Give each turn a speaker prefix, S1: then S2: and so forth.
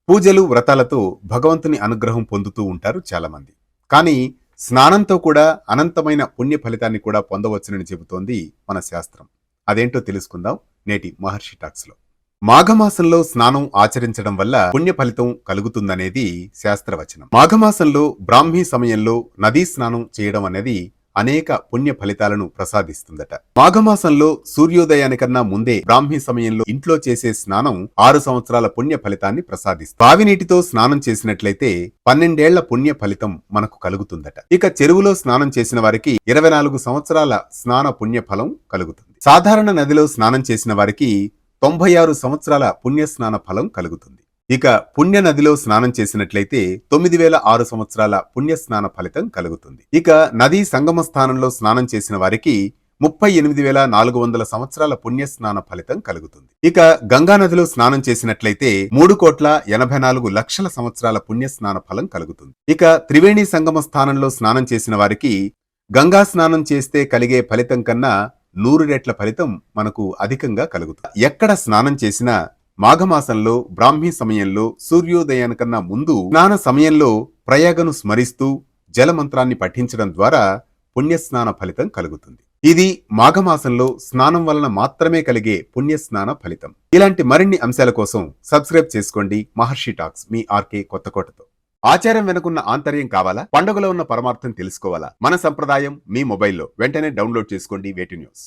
S1: పూజలు వ్రతాలతో భగవంతుని అనుగ్రహం పొందుతూ ఉంటారు చాలామంది. కానీ స్నానంతో కూడా అనంతమైన పుణ్య ఫలితాన్ని కూడా పొందవచ్చునని చెబుతోంది మన శాస్త్రం. అదేంటో తెలుసుకుందాం నేటి మహర్షి టాక్స్లో. మాఘమాసంలో స్నానం ఆచరించడం వల్ల పుణ్య ఫలితం కలుగుతుందనేది శాస్త్రవచనం. మాఘమాసంలో బ్రాహ్మీ సమయంలో నదీ స్నానం చేయడం అనేది అనేక పుణ్య ఫలితాలను ప్రసాదిస్తుందట. మాఘమాసంలో సూర్యోదయానికన్నా ముందే బ్రాహ్మీ సమయంలో ఇంట్లో చేసే స్నానం 6 సంవత్సరాల పుణ్య ఫలితాన్ని ప్రసాదిస్తుంది. బావి నీటితో స్నానం చేసినట్లయితే 12 ఏళ్ల పుణ్య ఫలితం మనకు కలుగుతుందట. ఇక చెరువులో స్నానం చేసిన వారికి 24 సంవత్సరాల స్నాన పుణ్య ఫలం కలుగుతుంది. సాధారణ నదిలో స్నానం చేసిన వారికి 96 సంవత్సరాల పుణ్య స్నాన ఫలం కలుగుతుంది. ఇక పుణ్య నదిలో స్నానం చేసినట్లయితే 9006 సంవత్సరాల పుణ్య స్నాన ఫలితం కలుగుతుంది. ఇక నదీ సంగమ స్థానంలో స్నానం చేసిన వారికి 38,400 సంవత్సరాల పుణ్య స్నాన ఫలితం కలుగుతుంది. ఇక గంగా నదిలో స్నానం చేసినట్లయితే 3,84,00,000 సంవత్సరాల పుణ్య స్నాన ఫలం కలుగుతుంది. ఇక త్రివేణి సంగమ స్థానంలో స్నానం చేసిన వారికి గంగా స్నానం చేస్తే కలిగే ఫలితం కన్నా 100 రెట్ల ఫలితం మనకు అధికంగా కలుగుతుంది. ఎక్కడ స్నానం చేసినా మాఘమాసంలో బ్రాహ్మీ సమయంలో సూర్యోదయానికన్నా ముందు స్నాన సమయంలో ప్రయాగను స్మరిస్తూ జలమంత్రాన్ని పఠించడం ద్వారా పుణ్యస్నాన ఫలితం కలుగుతుంది. ఇది మాఘమాసంలో స్నానం వలన మాత్రమే కలిగే పుణ్యస్నాన ఫలితం. ఇలాంటి మరిన్ని అంశాల కోసం సబ్స్క్రైబ్ చేసుకోండి మహర్షి టాక్స్, మీ ఆర్కే కొత్తకోటతో. ఆచారం వెనుకున్న ఆంతర్యం కావాలా? పండుగలో ఉన్న పరమార్థం తెలుసుకోవాలా? మన సంప్రదాయం మీ మొబైల్లో వెంటనే డౌన్లోడ్ చేసుకోండి వేటి న్యూస్.